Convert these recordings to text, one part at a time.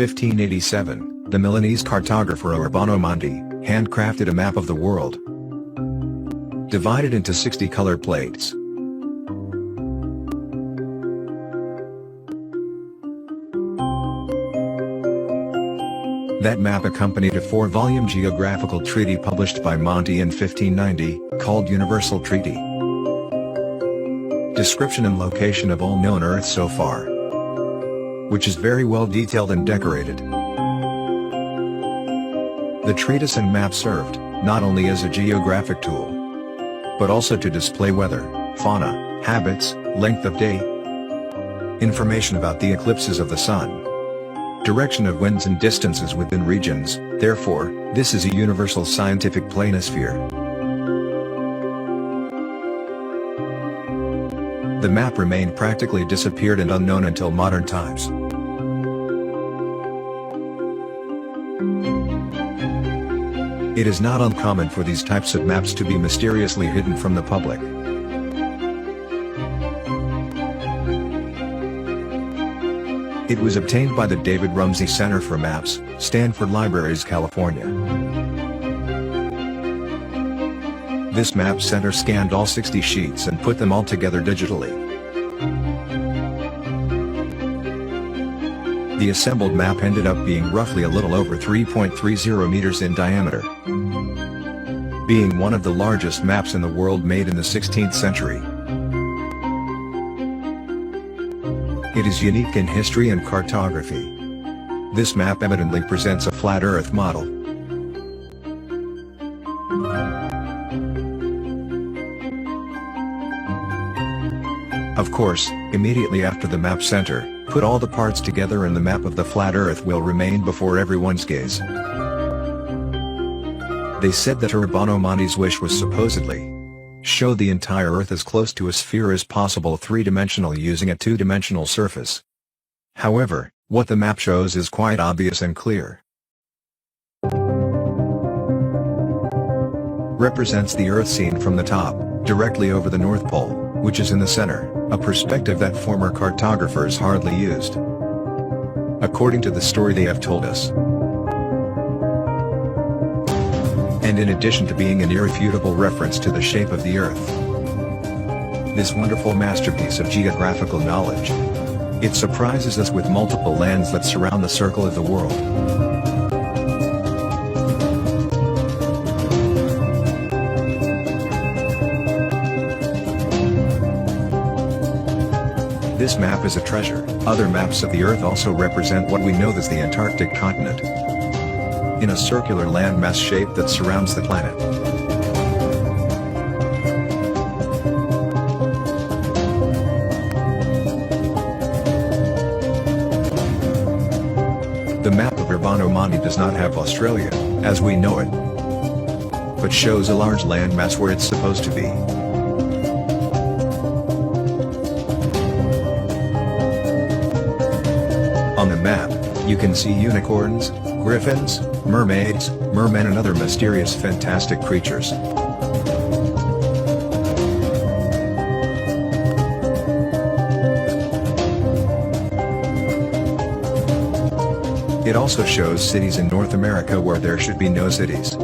1587, the Milanese cartographer Orbeno Monnti handcrafted a map of the world, divided into 60 color plates. That map accompanied a 4-volume geographical treaty published by Monnti in 1590, called Universal Treaty. Description and location of all known Earth so far, which is very well detailed and decorated. The treatise and map served, not only as a geographic tool, but also to display weather, fauna, habits, length of day, information about the eclipses of the sun, direction of winds and distances within regions. Therefore, this is a universal scientific planisphere. The map remained practically disappeared and unknown until modern times. It is not uncommon for these types of maps to be mysteriously hidden from the public. It was obtained by the David Rumsey Center for Maps, Stanford Libraries, California. This map center scanned all 60 sheets and put them all together digitally. The assembled map ended up being roughly a little over 3.30 meters in diameter, being one of the largest maps in the world made in the 16th century. It is unique in history and cartography. This map evidently presents a flat Earth model. Of course, immediately after the map center, put all the parts together and the map of the flat Earth will remain before everyone's gaze. They said that Orbeno Monnti's wish was supposedly show the entire Earth as close to a sphere as possible three-dimensional using a two-dimensional surface. However, what the map shows is quite obvious and clear. Represents the Earth seen from the top, directly over the North Pole, which is in the center, a perspective that former cartographers hardly used, according to the story they have told us. And in addition to being an irrefutable reference to the shape of the Earth, this wonderful masterpiece of geographical knowledge, it surprises us with multiple lands that surround the circle of the world. This map is a treasure. Other maps of the Earth also represent what we know as the Antarctic continent, in a circular landmass shape that surrounds the planet. The map of Orbeno Monnti does not have Australia, as we know it, but shows a large landmass where it's supposed to be. On the map, you can see unicorns, griffins, mermaids, mermen and other mysterious fantastic creatures. It also shows cities in North America where there should be no cities.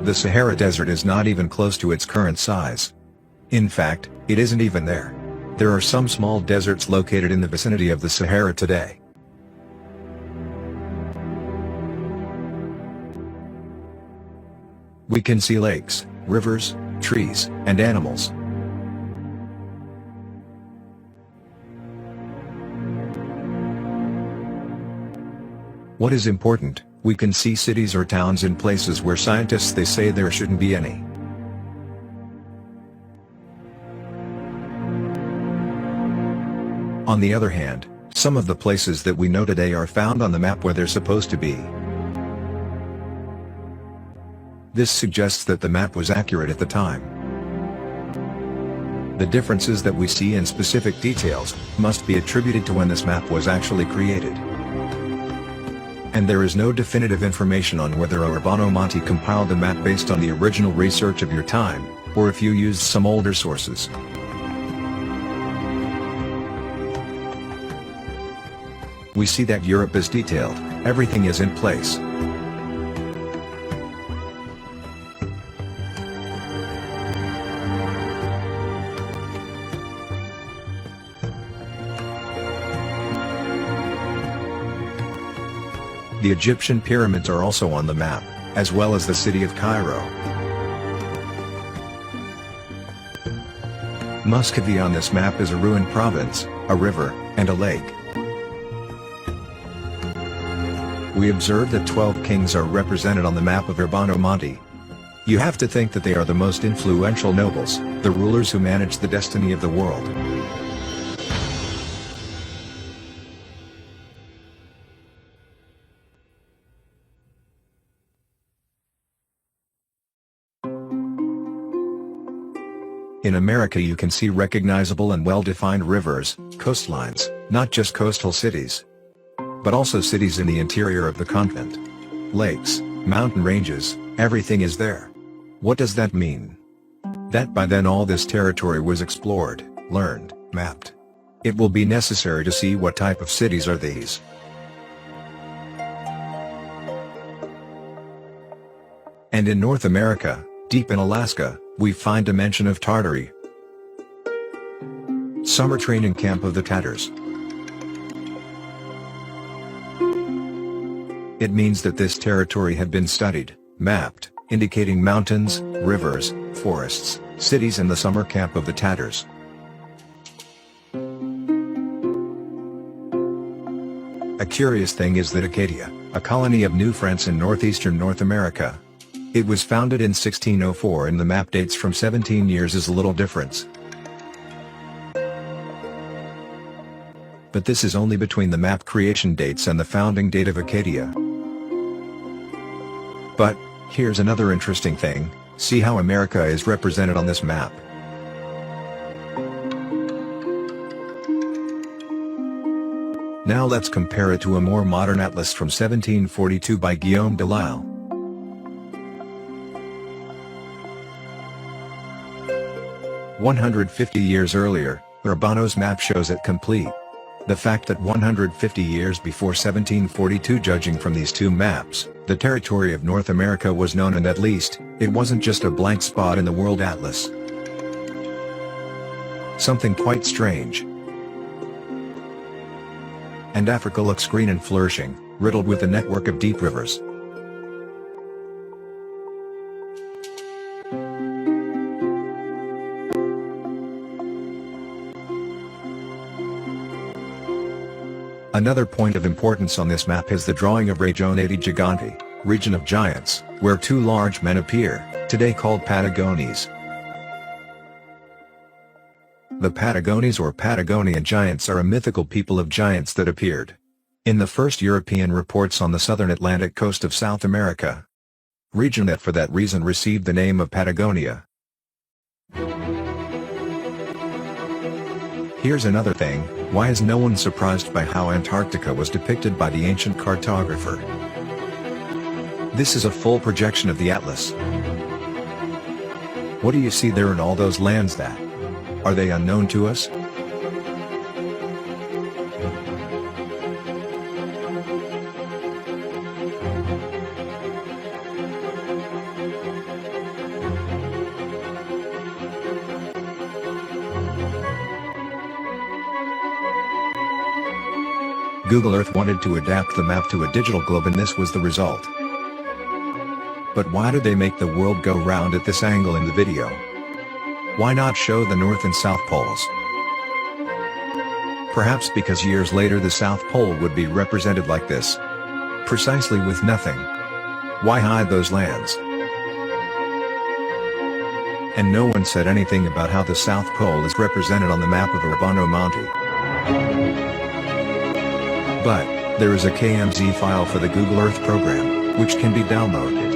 The Sahara Desert is not even close to its current size. In fact, it isn't even there. There are some small deserts located in the vicinity of the Sahara today. We can see lakes, rivers, trees, and animals. What is important, we can see cities or towns in places where scientists they say there shouldn't be any. On the other hand, some of the places that we know today are found on the map where they're supposed to be. This suggests that the map was accurate at the time. The differences that we see in specific details must be attributed to when this map was actually created. And there is no definitive information on whether Orbano Monti compiled the map based on the original research of your time, or if you used some older sources. We see that Europe is detailed, everything is in place. The Egyptian pyramids are also on the map, as well as the city of Cairo. Muscovy on this map is a ruined province, a river, and a lake. We observe that 12 kings are represented on the map of Urbano Monti. You have to think that they are the most influential nobles, the rulers who manage the destiny of the world. In America you can see recognizable and well-defined rivers, coastlines, not just coastal cities, but also cities in the interior of the continent. Lakes, mountain ranges, everything is there. What does that mean? That by then all this territory was explored, learned, mapped. It will be necessary to see what type of cities are these. And in North America, deep in Alaska, we find a mention of Tartary. Summer training camp of the Tatars. It means that this territory had been studied, mapped, indicating mountains, rivers, forests, cities and the summer camp of the Tatars. A curious thing is that Acadia, a colony of New France in northeastern North America. It was founded in 1604 and the map dates from 17 years is a little difference. But this is only between the map creation dates and the founding date of Acadia. But, here's another interesting thing, see how America is represented on this map. Now let's compare it to a more modern atlas from 1742 by Guillaume de Lisle. "150 years earlier, Urbano's map shows it complete. The fact that 150 years before 1742, judging from these two maps, the territory of North America was known, and at least, it wasn't just a blank spot in the World Atlas. Something quite strange. And Africa looks green and flourishing, riddled with a network of deep rivers. Another point of importance on this map is the drawing of Regione di Giganti, region of giants, where two large men appear, today called Patagones. The Patagones or Patagonian giants are a mythical people of giants that appeared in the first European reports on the southern Atlantic coast of South America. Region that for that reason received the name of Patagonia. Here's another thing, why is no one surprised by how Antarctica was depicted by the ancient cartographer? This is a full projection of the atlas. What do you see there in all those lands that? Are they unknown to us? Google Earth wanted to adapt the map to a digital globe and this was the result. But why did they make the world go round at this angle in the video? Why not show the North and South Poles? Perhaps because years later the South Pole would be represented like this. Precisely with nothing. Why hide those lands? And no one said anything about how the South Pole is represented on the map of Urbano Monti. But, there is a KMZ file for the Google Earth program, which can be downloaded.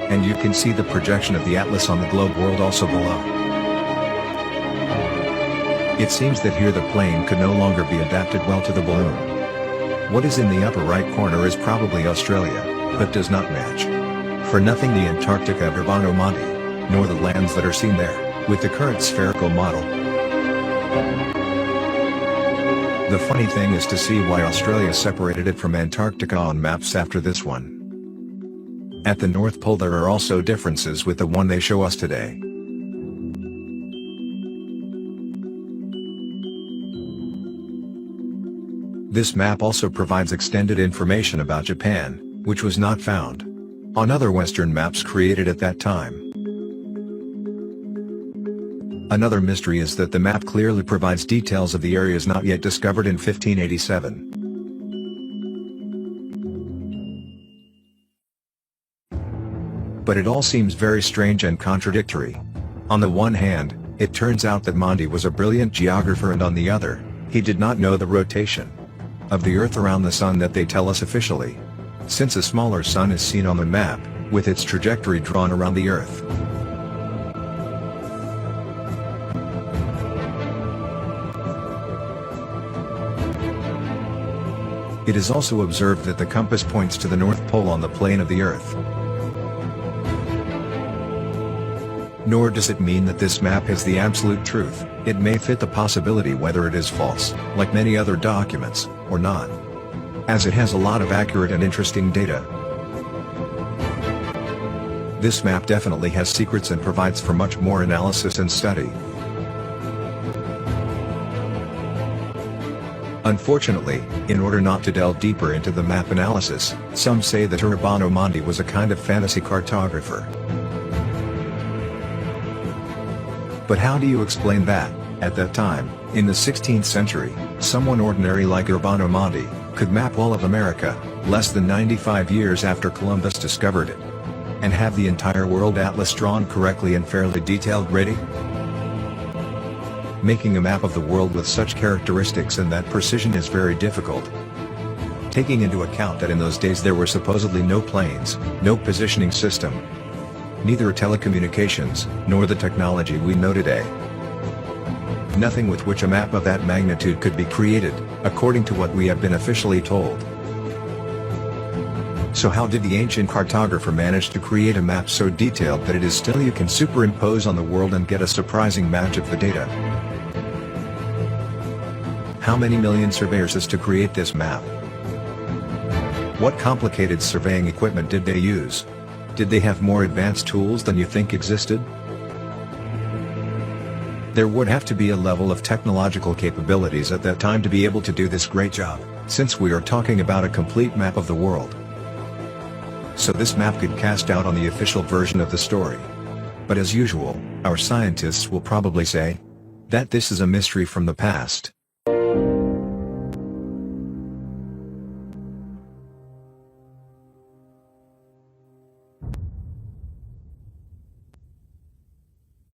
And you can see the projection of the atlas on the globe world also below. It seems that here the plane could no longer be adapted well to the balloon. What is in the upper right corner is probably Australia, but does not match. For nothing the Antarctica of Urbano Monti, nor the lands that are seen there, with the current spherical model. The funny thing is to see why Australia separated it from Antarctica on maps after this one. At the North Pole there are also differences with the one they show us today. This map also provides extended information about Japan, which was not found on other Western maps created at that time. Another mystery is that the map clearly provides details of the areas not yet discovered in 1587. But it all seems very strange and contradictory. On the one hand, it turns out that Monty was a brilliant geographer, and on the other, he did not know the rotation of the Earth around the Sun that they tell us officially, since a smaller sun is seen on the map, with its trajectory drawn around the Earth. It is also observed that the compass points to the North Pole on the plane of the Earth. Nor does it mean that this map is the absolute truth. It may fit the possibility whether it is false, like many other documents, or not, as it has a lot of accurate and interesting data. This map definitely has secrets and provides for much more analysis and study. Unfortunately, in order not to delve deeper into the map analysis, some say that Urbano Monti was a kind of fantasy cartographer. But how do you explain that, at that time, in the 16th century, someone ordinary like Urbano Monti could map all of America, less than 95 years after Columbus discovered it, and have the entire world atlas drawn correctly and fairly detailed ready? Making a map of the world with such characteristics and that precision is very difficult. Taking into account that in those days there were supposedly no planes, no positioning system, neither telecommunications, nor the technology we know today. Nothing with which a map of that magnitude could be created, according to what we have been officially told. So how did the ancient cartographer manage to create a map so detailed that it is still you can superimpose on the world and get a surprising match of the data? How many million surveyors is to create this map? What complicated surveying equipment did they use? Did they have more advanced tools than you think existed? There would have to be a level of technological capabilities at that time to be able to do this great job, since we are talking about a complete map of the world. So this map could cast doubt on the official version of the story. But as usual, our scientists will probably say that this is a mystery from the past.